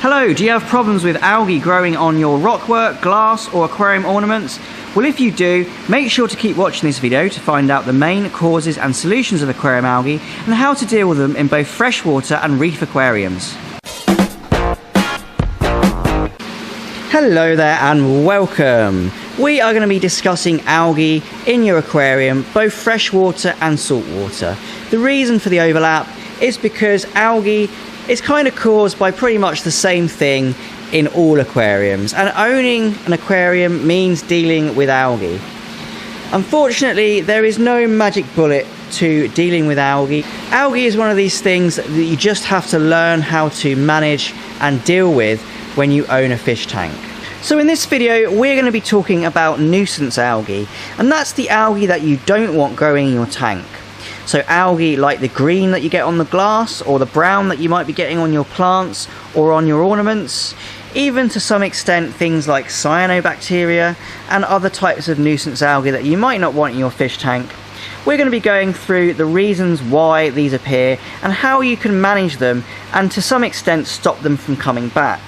Hello, do you have problems with algae growing on your rockwork, glass or aquarium ornaments? Well, if you do, make sure to keep watching this video to find out the main causes and solutions of aquarium algae and how to deal with them in both freshwater and reef aquariums. Hello there and welcome. We are going to be discussing algae in your aquarium, both freshwater and saltwater. The reason for the overlap is because algae is kind of caused by pretty much the same thing in all aquariums, and owning an aquarium means dealing with algae. Unfortunately, there is no magic bullet to dealing with algae. Algae is one of these things that you just have to learn how to manage and deal with when you own a fish tank. So in this video, we're going to be talking about nuisance algae, and that's the algae that you don't want growing in your tank. So algae like the green that you get on the glass, or the brown that you might be getting on your plants or on your ornaments, even to some extent things like cyanobacteria and other types of nuisance algae that you might not want in your fish tank. We're going to be going through the reasons why these appear and how you can manage them and to some extent stop them from coming back.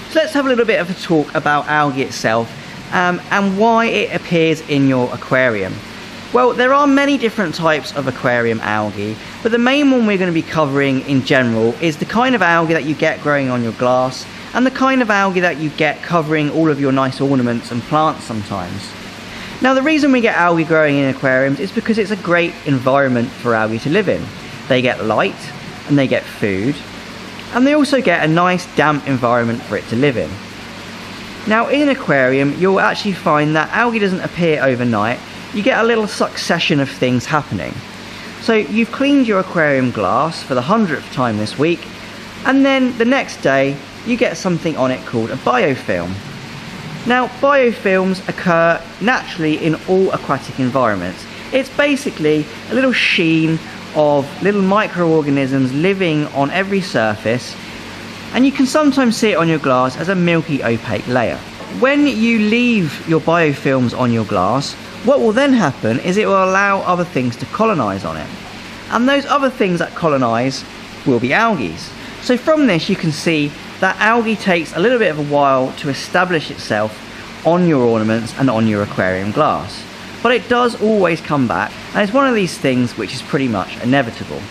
So let's have a little bit of a talk about algae itself and why it appears in your aquarium. Well, there are many different types of aquarium algae, but the main one we're going to be covering in general is the kind of algae that you get growing on your glass and the kind of algae that you get covering all of your nice ornaments and plants sometimes. Now, the reason we get algae growing in aquariums is because it's a great environment for algae to live in. They get light and they get food, and they also get a nice damp environment for it to live in. Now, in an aquarium, you'll actually find that algae doesn't appear overnight. You get a little succession of things happening. So you've cleaned your aquarium glass for the 100th time this week, and then the next day you get something on it called a biofilm. Now, biofilms occur naturally in all aquatic environments. It's basically a little sheen of little microorganisms living on every surface, and you can sometimes see it on your glass as a milky opaque layer. When you leave your biofilms on your glass, what will then happen is it will allow other things to colonise on it. And those other things that colonise will be algae. So from this you can see that algae takes a little bit of a while to establish itself on your ornaments and on your aquarium glass. But it does always come back, and it's one of these things which is pretty much inevitable.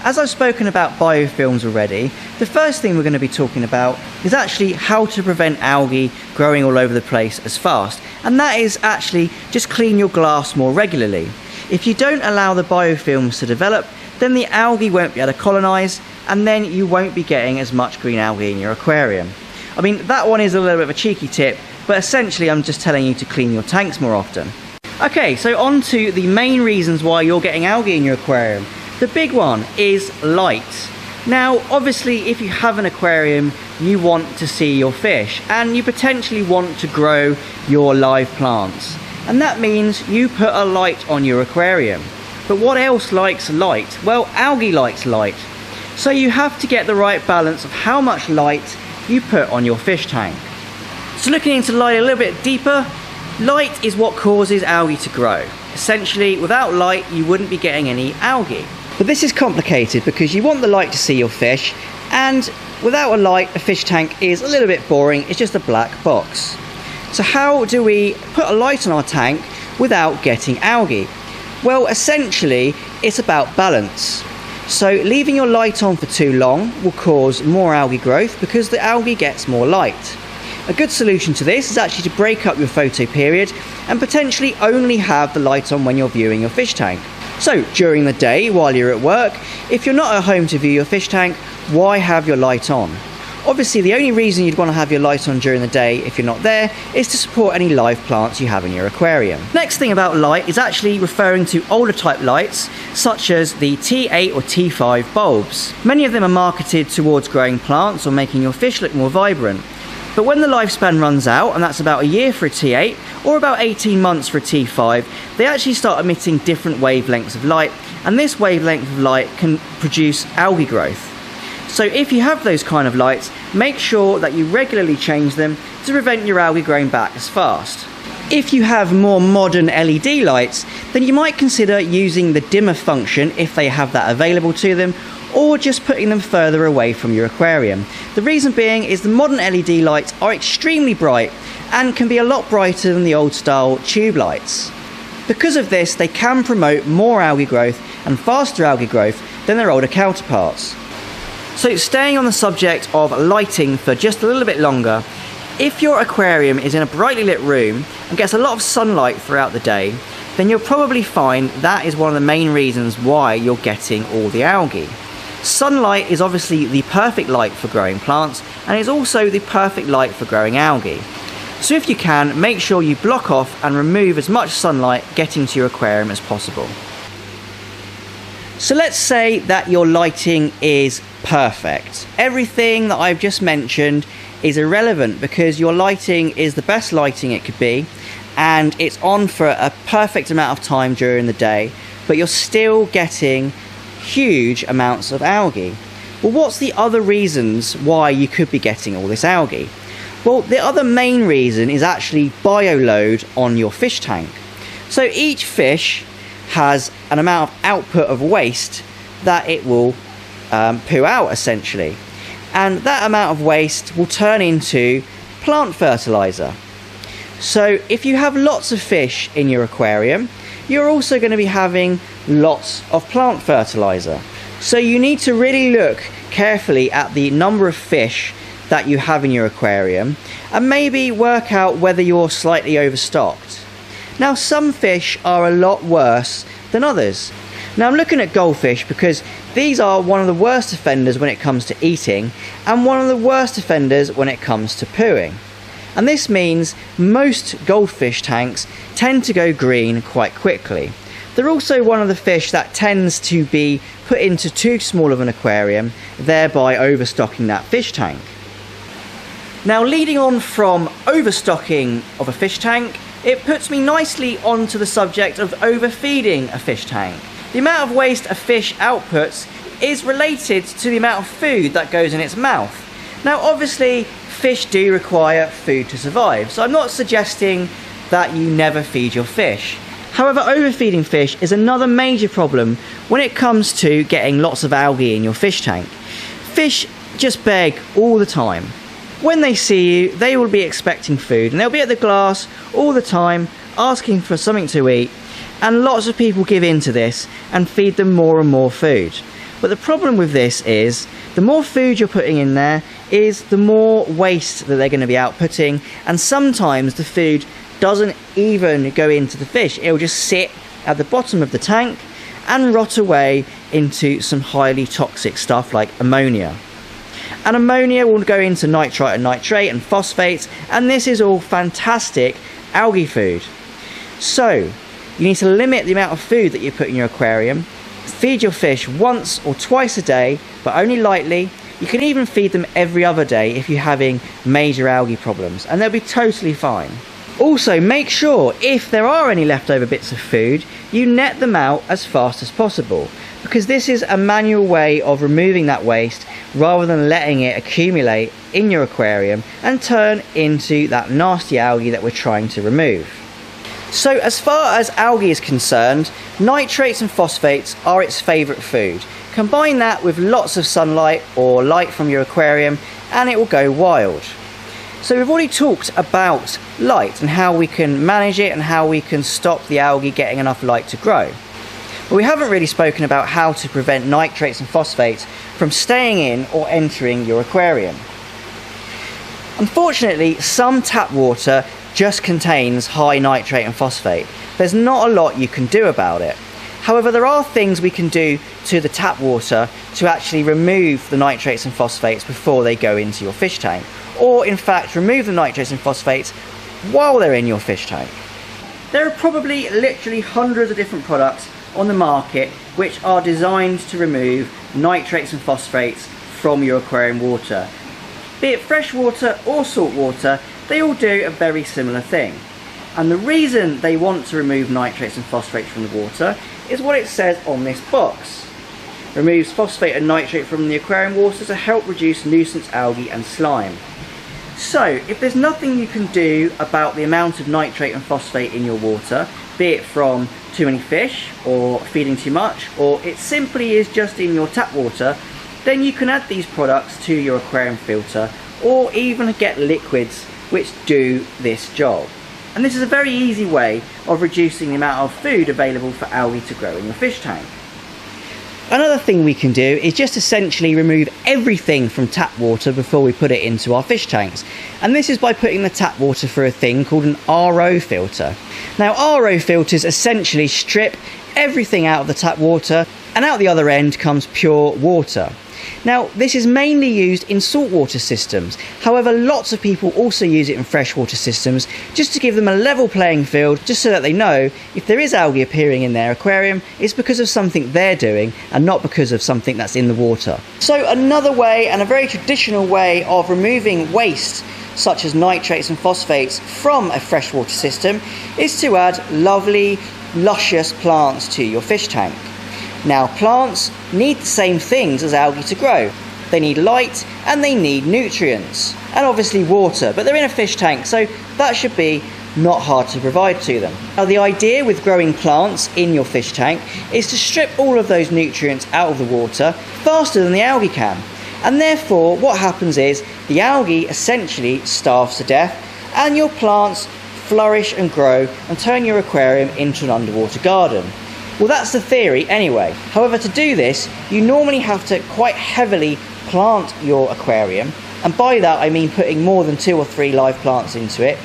As I've spoken about biofilms already, the first thing we're going to be talking about is actually how to prevent algae growing all over the place as fast. And that is actually just clean your glass more regularly. If you don't allow the biofilms to develop, then the algae won't be able to colonise, and then you won't be getting as much green algae in your aquarium. I mean, that one is a little bit of a cheeky tip, but essentially I'm just telling you to clean your tanks more often. Okay, so on to the main reasons why you're getting algae in your aquarium. The big one is light. Now, obviously, if you have an aquarium, you want to see your fish, and you potentially want to grow your live plants. And that means you put a light on your aquarium. But what else likes light? Well, algae likes light. So you have to get the right balance of how much light you put on your fish tank. So looking into light a little bit deeper, light is what causes algae to grow. Essentially, without light, you wouldn't be getting any algae. But this is complicated because you want the light to see your fish, and without a light, a fish tank is a little bit boring. It's just a black box. So how do we put a light on our tank without getting algae? Well, essentially, it's about balance. So leaving your light on for too long will cause more algae growth because the algae gets more light. A good solution to this is actually to break up your photo period and potentially only have the light on when you're viewing your fish tank. So during the day while you're at work, if you're not at home to view your fish tank, why have your light on? Obviously, the only reason you'd want to have your light on during the day if you're not there is to support any live plants you have in your aquarium. Next thing about light is actually referring to older type lights such as the T8 or T5 bulbs. Many of them are marketed towards growing plants or making your fish look more vibrant. But when the lifespan runs out, and that's about a year for a T8 or about 18 months for a T5, they actually start emitting different wavelengths of light, and this wavelength of light can produce algae growth. So if you have those kind of lights, make sure that you regularly change them to prevent your algae growing back as fast. If you have more modern LED lights, then you might consider using the dimmer function if they have that available to them, or just putting them further away from your aquarium. The reason being is the modern LED lights are extremely bright and can be a lot brighter than the old style tube lights. Because of this, they can promote more algae growth and faster algae growth than their older counterparts. So staying on the subject of lighting for just a little bit longer, if your aquarium is in a brightly lit room and gets a lot of sunlight throughout the day, then you'll probably find that is one of the main reasons why you're getting all the algae. Sunlight is obviously the perfect light for growing plants, and is also the perfect light for growing algae. So if you can, make sure you block off and remove as much sunlight getting to your aquarium as possible. So let's say that your lighting is perfect. Everything that I've just mentioned is irrelevant because your lighting is the best lighting it could be, and it's on for a perfect amount of time during the day, but you're still getting huge amounts of algae. Well, what's the other reasons why you could be getting all this algae? Well, the other main reason is actually bioload on your fish tank. So each fish has an amount of output of waste that it will poo out essentially, and that amount of waste will turn into plant fertilizer. So if you have lots of fish in your aquarium, you're also going to be having lots of plant fertilizer. So you need to really look carefully at the number of fish that you have in your aquarium and maybe work out whether you're slightly overstocked. Now, some fish are a lot worse than others. Now, I'm looking at goldfish because these are one of the worst offenders when it comes to eating and one of the worst offenders when it comes to pooing. And this means most goldfish tanks tend to go green quite quickly. They're also one of the fish that tends to be put into too small of an aquarium, thereby overstocking that fish tank. Now, leading on from overstocking of a fish tank, it puts me nicely onto the subject of overfeeding a fish tank. The amount of waste a fish outputs is related to the amount of food that goes in its mouth. Now, obviously, fish do require food to survive, so I'm not suggesting that you never feed your fish. However, overfeeding fish is another major problem when it comes to getting lots of algae in your fish tank. Fish just beg all the time. When they see you, they will be expecting food, and they'll be at the glass all the time asking for something to eat, and lots of people give in to this and feed them more and more food. But the problem with this is the more food you're putting in there is the more waste that they're going to be outputting, and sometimes the food doesn't even go into the fish. It will just sit at the bottom of the tank and rot away into some highly toxic stuff like ammonia. And ammonia will go into nitrite and nitrate and phosphates, and this is all fantastic algae food. So you need to limit the amount of food that you put in your aquarium. Feed your fish once or twice a day, but only lightly. You can even feed them every other day if you're having major algae problems, and they'll be totally fine. Also, make sure if there are any leftover bits of food, you net them out as fast as possible, because this is a manual way of removing that waste rather than letting it accumulate in your aquarium and turn into that nasty algae that we're trying to remove. So as far as algae is concerned, nitrates and phosphates are its favourite food. Combine that with lots of sunlight or light from your aquarium and it will go wild. So we've already talked about light and how we can manage it and how we can stop the algae getting enough light to grow. But we haven't really spoken about how to prevent nitrates and phosphates from staying in or entering your aquarium. Unfortunately, some tap water just contains high nitrate and phosphate. There's not a lot you can do about it. However, there are things we can do to the tap water to actually remove the nitrates and phosphates before they go into your fish tank. Or in fact, remove the nitrates and phosphates while they're in your fish tank. There are probably literally hundreds of different products on the market which are designed to remove nitrates and phosphates from your aquarium water. Be it freshwater or saltwater, they all do a very similar thing. And the reason they want to remove nitrates and phosphates from the water is what it says on this box. Removes phosphate and nitrate from the aquarium water to help reduce nuisance algae and slime. So, if there's nothing you can do about the amount of nitrate and phosphate in your water, be it from too many fish or feeding too much, or it simply is just in your tap water, then you can add these products to your aquarium filter, or even get liquids which do this job. And this is a very easy way of reducing the amount of food available for algae to grow in your fish tank. Another thing we can do is just essentially remove everything from tap water before we put it into our fish tanks. And this is by putting the tap water through a thing called an RO filter. Now, RO filters essentially strip everything out of the tap water, and out the other end comes pure water. Now, this is mainly used in saltwater systems. However, lots of people also use it in freshwater systems just to give them a level playing field, just so that they know if there is algae appearing in their aquarium, it's because of something they're doing and not because of something that's in the water. So another way, and a very traditional way, of removing waste such as nitrates and phosphates from a freshwater system is to add lovely, luscious plants to your fish tank. Now, plants need the same things as algae to grow. They need light and they need nutrients, and obviously water, but they're in a fish tank, so that should be not hard to provide to them. Now, the idea with growing plants in your fish tank is to strip all of those nutrients out of the water faster than the algae can. And therefore, what happens is the algae essentially starves to death, and your plants flourish and grow and turn your aquarium into an underwater garden. Well, that's the theory anyway. However, to do this, you normally have to quite heavily plant your aquarium, and by that I mean putting more than 2 or 3 live plants into it,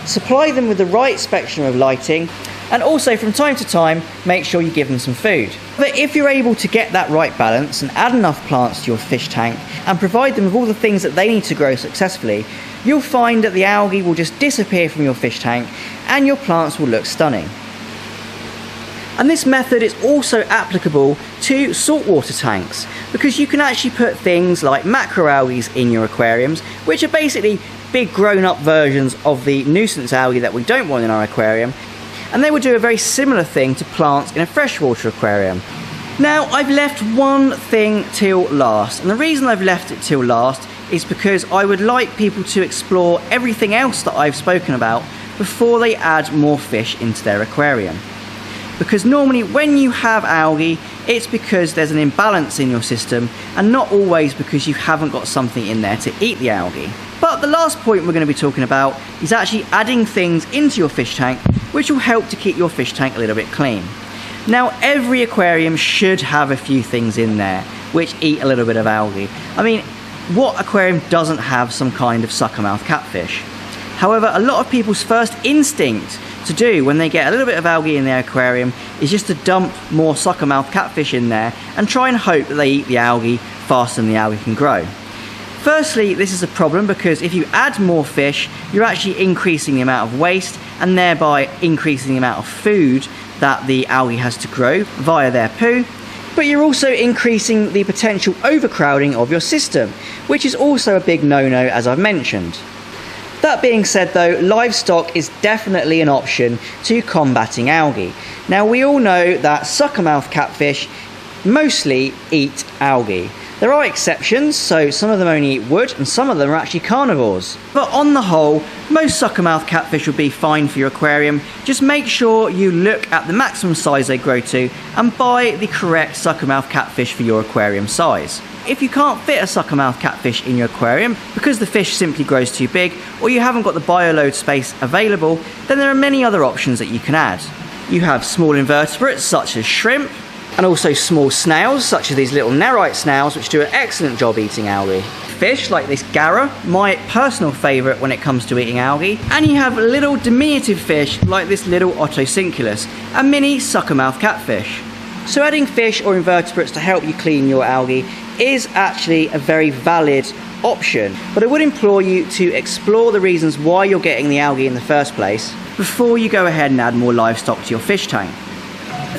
supply them with the right spectrum of lighting, and also from time to time make sure you give them some food. But if you're able to get that right balance and add enough plants to your fish tank and provide them with all the things that they need to grow successfully, you'll find that the algae will just disappear from your fish tank and your plants will look stunning. And this method is also applicable to saltwater tanks, because you can actually put things like macroalgae in your aquariums, which are basically big grown-up versions of the nuisance algae that we don't want in our aquarium, and they will do a very similar thing to plants in a freshwater aquarium. Now, I've left one thing till last, and the reason I've left it till last is because I would like people to explore everything else that I've spoken about before they add more fish into their aquarium. Because normally when you have algae, it's because there's an imbalance in your system, and not always because you haven't got something in there to eat the algae. But the last point we're going to be talking about is actually adding things into your fish tank which will help to keep your fish tank a little bit clean. Now, every aquarium should have a few things in there which eat a little bit of algae. I mean, what aquarium doesn't have some kind of suckermouth catfish? However, a lot of people's first instinct to do when they get a little bit of algae in their aquarium is just to dump more suckermouth catfish in there and try and hope that they eat the algae faster than the algae can grow. Firstly, this is a problem because if you add more fish, you're actually increasing the amount of waste and thereby increasing the amount of food that the algae has to grow via their poo. But you're also increasing the potential overcrowding of your system, which is also a big no-no, as I've mentioned. That being said though, livestock is definitely an option to combating algae. Now, we all know that suckermouth catfish mostly eat algae. There are exceptions, so some of them only eat wood and some of them are actually carnivores. But on the whole, most suckermouth catfish will be fine for your aquarium. Just make sure you look at the maximum size they grow to and buy the correct suckermouth catfish for your aquarium size. If you can't fit a suckermouth catfish in your aquarium because the fish simply grows too big, or you haven't got the bioload space available, then there are many other options that you can add. You have small invertebrates such as shrimp, and also small snails such as these little nerite snails, which do an excellent job eating algae. Fish like this garra, my personal favourite when it comes to eating algae, and you have little diminutive fish like this little Ottocinculus, a mini suckermouth catfish. So adding fish or invertebrates to help you clean your algae is actually a very valid option, but I would implore you to explore the reasons why you're getting the algae in the first place before you go ahead and add more livestock to your fish tank.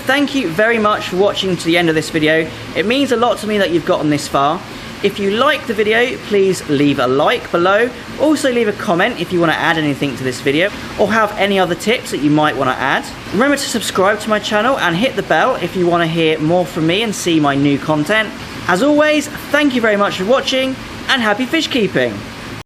Thank you very much for watching to the end of this video. It means a lot to me that you've gotten this far. If you like the video, please leave a like below. Also leave a comment if you want to add anything to this video or have any other tips that you might want to add. Remember to subscribe to my channel and hit the bell if you want to hear more from me and see my new content. As always, thank you very much for watching and happy fish keeping!